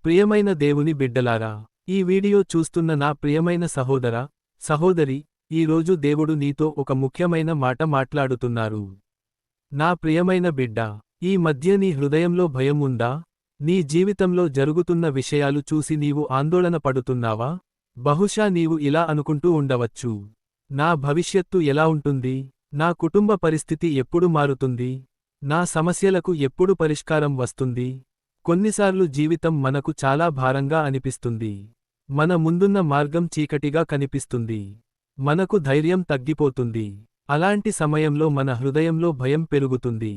ప్రియమైన దేవుని బిడ్డలారా, ఈ వీడియో చూస్తున్న నా ప్రియమైన సహోదర, సహోదరి, ఈరోజు దేవుడు నీతో ఒక ముఖ్యమైన మాట మాట్లాడుతున్నారు. నా ప్రియమైన బిడ్డ, ఈ మధ్య నీ హృదయంలో భయం ఉందా? నీ జీవితంలో జరుగుతున్న విషయాలు చూసి నీవు ఆందోళన పడుతున్నావా? బహుశా నీవు ఇలా అనుకుంటూ ఉండవచ్చు. నా భవిష్యత్తు ఎలా ఉంటుంది? నా కుటుంబ పరిస్థితి ఎప్పుడు మారుతుంది? నా సమస్యలకు ఎప్పుడు పరిష్కారం వస్తుంది? కొన్నిసార్లు జీవితం మనకు చాలా భారంగా అనిపిస్తుంది. మన ముందున్న మార్గం చీకటిగా కనిపిస్తుంది. మనకు ధైర్యం తగ్గిపోతుంది. అలాంటి సమయంలో మన హృదయంలో భయం పెరుగుతుంది.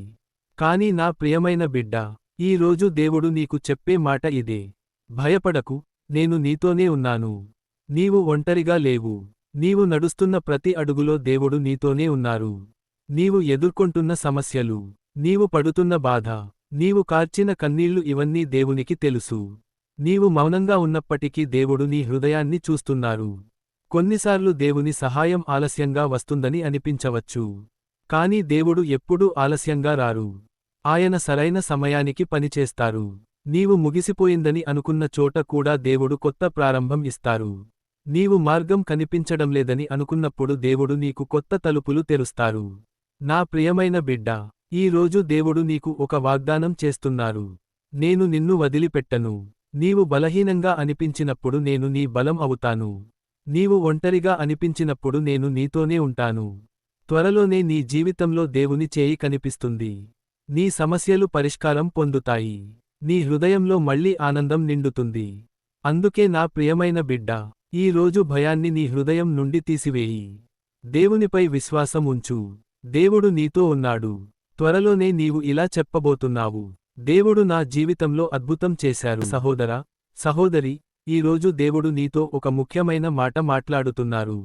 కానీ నా ప్రియమైన బిడ్డ, ఈ రోజు దేవుడు నీకు చెప్పే మాట ఇదే. భయపడకు, నేను నీతోనే ఉన్నాను. నీవు ఒంటరిగా లేవు. నీవు నడుస్తున్న ప్రతి అడుగులో దేవుడు నీతోనే ఉన్నారు. నీవు ఎదుర్కొంటున్న సమస్యలు, నీవు పడుతున్న బాధ, నీవు కార్చిన కన్నీళ్లు ఇవన్నీ దేవునికి తెలుసు. నీవు మౌనంగా ఉన్నప్పటికీ దేవుడు నీ హృదయాన్ని చూస్తున్నారు. కొన్నిసార్లు దేవుని సహాయం ఆలస్యంగా వస్తుందని అనిపించవచ్చు. కాని దేవుడు ఎప్పుడూ ఆలస్యంగా రారు. ఆయన సరైన సమయానికి పనిచేస్తారు. నీవు ముగిసిపోయిందని అనుకున్న చోట కూడా దేవుడు కొత్త ప్రారంభం ఇస్తారు. నీవు మార్గం కనిపించడం లేదని అనుకున్నప్పుడు దేవుడు నీకు కొత్త తలుపులు తెరుస్తారు. నా ప్రియమైన బిడ్డ, ఈ రోజు దేవుడు నీకు ఒక వాగ్దానం చేస్తున్నారు. నేను నిన్ను వదిలిపెట్టను. నీవు బలహీనంగా అనిపించినప్పుడు నేను నీ బలం అవుతాను. నీవు ఒంటరిగా అనిపించినప్పుడు నేను నీతోనే ఉంటాను. త్వరలోనే నీ జీవితంలో దేవుని చేయి కనిపిస్తుంది. నీ సమస్యలు పరిష్కారం పొందుతాయి. నీ హృదయంలో మళ్ళీ ఆనందం నిండుతుంది. అందుకే నా ప్రియమైన బిడ్డ, ఈ రోజు భయాన్ని నీ హృదయం నుండి తీసివేయి. దేవునిపై విశ్వాసం ఉంచు. దేవుడు నీతో ఉన్నాడు. త్వరలోనే నీవు ఇలా చెప్పబోతున్నావు, దేవుడు నా జీవితంలో అద్భుతం చేశారు. సహోదరా, సహోదరి, ఈరోజు దేవుడు నీతో ఒక ముఖ్యమైన మాట మాట్లాడుతున్నారు.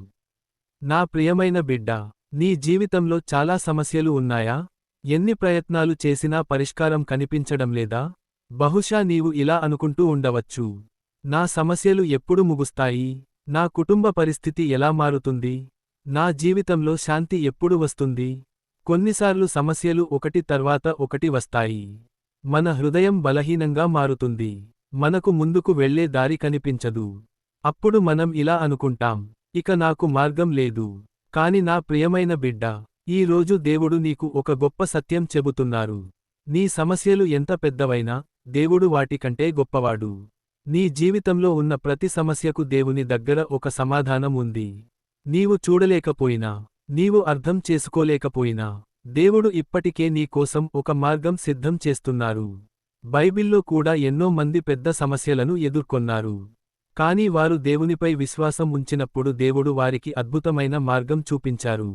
నా ప్రియమైన బిడ్డ, నీ జీవితంలో చాలా సమస్యలు ఉన్నాయా? ఎన్ని ప్రయత్నాలు చేసినా పరిష్కారం కనిపించడం లేదా? బహుశా నీవు ఇలా అనుకుంటూ ఉండవచ్చు, నా సమస్యలు ఎప్పుడు ముగుస్తాయి? నా కుటుంబ పరిస్థితి ఎలా మారుతుంది? నా జీవితంలో శాంతి ఎప్పుడు వస్తుంది? కొన్నిసార్లు సమస్యలు ఒకటి తర్వాత ఒకటి వస్తాయి. మన హృదయం బలహీనంగా మారుతుంది. మనకు ముందుకు వెళ్లే దారి కనిపించదు. అప్పుడు మనం ఇలా అనుకుంటాం, ఇక నాకు మార్గం లేదు. కాని నా ప్రియమైన బిడ్డ, ఈ రోజు దేవుడు నీకు ఒక గొప్ప సత్యం చెబుతున్నారు. నీ సమస్యలు ఎంత పెద్దవైనా, దేవుడు వాటికంటే గొప్పవాడు. నీ జీవితంలో ఉన్న ప్రతి సమస్యకు దేవుని దగ్గర ఒక సమాధానం ఉంది. నీవు చూడలేకపోయినా, నీవు అర్థం చేసుకోలేకపోయినా, దేవుడు ఇప్పటికే నీ కోసం ఒక మార్గం సిద్ధం చేస్తున్నారు. బైబిల్లో కూడా ఎన్నో మంది పెద్ద సమస్యలను ఎదుర్కొన్నారు. కాని వారు దేవునిపై విశ్వాసం ఉంచినప్పుడు దేవుడు వారికి అద్భుతమైన మార్గం చూపించారు.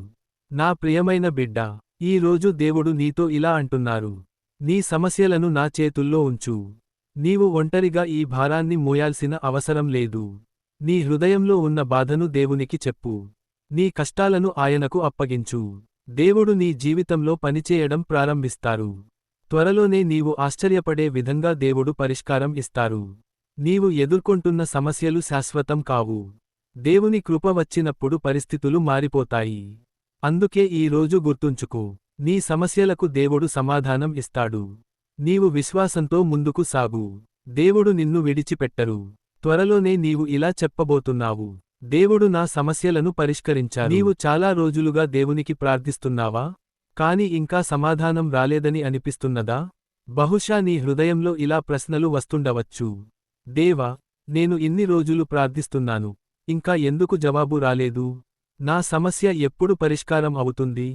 నా ప్రియమైన బిడ్డ, ఈ రోజు దేవుడు నీతో ఇలా అంటున్నారు, నీ సమస్యలను నా చేతుల్లో ఉంచు. నీవు ఒంటరిగా ఈ భారాన్ని మోయాల్సిన అవసరం లేదు. నీ హృదయంలో ఉన్న బాధను దేవునికి చెప్పు. నీ కష్టాలను ఆయనకు అప్పగించు. దేవుడు నీ జీవితంలో పనిచేయడం ప్రారంభిస్తారు. త్వరలోనే నీవు ఆశ్చర్యపడే విధంగా దేవుడు పరిష్కారం ఇస్తారు. నీవు ఎదుర్కొంటున్న సమస్యలు శాశ్వతం కావు. దేవుని కృప వచ్చినప్పుడు పరిస్థితులు మారిపోతాయి. అందుకే ఈ రోజు గుర్తుంచుకో, నీ సమస్యలకు దేవుడు సమాధానం ఇస్తాడు. నీవు విశ్వాసంతో ముందుకు సాగు. దేవుడు నిన్ను విడిచిపెట్టరు. త్వరలోనే నీవు ఇలా చెప్పబోతున్నావు, దేవుడు నా సమస్యలను పరిష్కరించారు. నీవు చాలా రోజులుగా దేవునికి ప్రార్థిస్తున్నావా? కాని ఇంకా సమాధానం రాలేదని అనిపిస్తున్నదా? బహుశా నీ హృదయంలో ఇలా ప్రశ్నలు వస్తుండవచ్చు, దేవా, నేను ఇన్ని రోజులు ప్రార్థిస్తున్నాను, ఇంకా ఎందుకు జవాబు రాలేదు? నా సమస్య ఎప్పుడు పరిష్కారం అవుతుంది?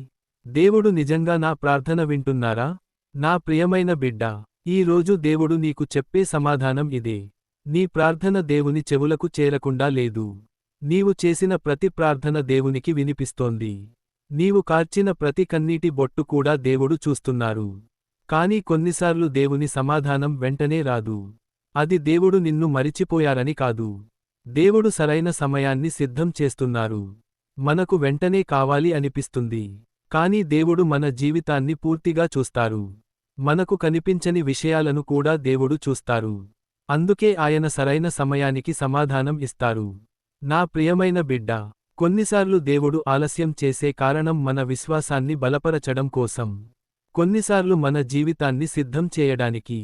దేవుడు నిజంగా నా ప్రార్థన వింటున్నారా? నా ప్రియమైన బిడ్డ, ఈ రోజు దేవుడు నీకు చెప్పే సమాధానం ఇదే. నీ ప్రార్థన దేవుని చెవులకు చేరకుండా లేదు. నీవు చేసిన ప్రతి ప్రార్థన దేవునికి వినిపిస్తోంది. నీవు కార్చిన ప్రతి కన్నీటి బొట్టు కూడా దేవుడు చూస్తున్నారు. కాని కొన్నిసార్లు దేవుని సమాధానం వెంటనే రాదు. అది దేవుడు నిన్ను మరిచిపోయారని కాదు. దేవుడు సరైన సమయాన్ని సిద్ధం చేస్తున్నారు. మనకు వెంటనే కావాలి అనిపిస్తుంది. కాని దేవుడు మన జీవితాన్ని పూర్తిగా చూస్తారు. మనకు కనిపించని విషయాలను కూడా దేవుడు చూస్తారు. అందుకే ఆయన సరైన సమయానికి సమాధానం ఇస్తారు. నా ప్రియమైన బిడ్డ, కొన్నిసార్లు దేవుడు ఆలస్యం చేసే కారణం మన విశ్వాసాన్ని బలపరచడం కోసం. కొన్నిసార్లు మన జీవితాన్ని సిద్ధం చేయడానికి.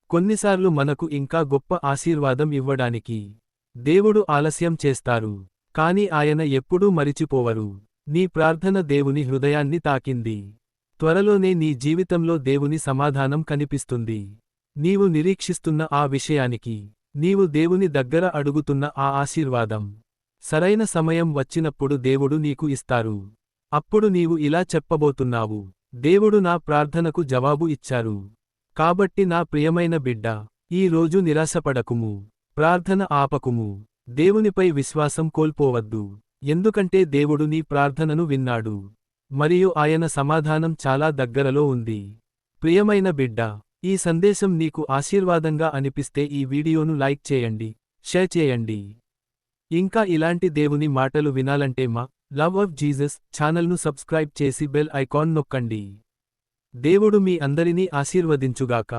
కొన్నిసార్లు మనకు ఇంకా గొప్ప ఆశీర్వాదం ఇవ్వడానికి దేవుడు ఆలస్యం చేస్తారు. కాని ఆయన ఎప్పుడూ మరిచిపోవరు. నీ ప్రార్థన దేవుని హృదయాన్ని తాకింది. త్వరలోనే నీ జీవితంలో దేవుని సమాధానం కనిపిస్తుంది. నీవు నిరీక్షిస్తున్న ఆ విషయానికి, నీవు దేవుని దగ్గర అడుగుతున్న ఆ ఆశీర్వాదం సరైన సమయం వచ్చినప్పుడు దేవుడు నీకు ఇస్తారు. అప్పుడు నీవు ఇలా చెప్పబోతున్నావు, దేవుడు నా ప్రార్థనకు జవాబు ఇచ్చారు. కాబట్టి నా ప్రియమైన బిడ్డా, ఈ రోజు నిరాశపడకుము. ప్రార్థన ఆపకుము. దేవునిపై విశ్వాసం కోల్పోవద్దు. ఎందుకంటే దేవుడు నీ ప్రార్థనను విన్నాడు. మరియు ఆయన సమాధానం చాలా దగ్గరలో ఉంది. ప్రియమైన బిడ్డా, ఈ సందేశం నీకు ఆశీర్వాదంగా అనిపిస్తే ఈ వీడియోను లైక్ చేయండి, షేర్ చేయండి. ఇంకా ఇలాంటి దేవుని మాటలు వినాలంటే మా లవ్ ఆఫ్ జీసస్ ఛానల్ను సబ్స్క్రైబ్ చేసి బెల్ ఐకాన్ నొక్కండి. దేవుడు మీ అందరినీ ఆశీర్వదించుగాక.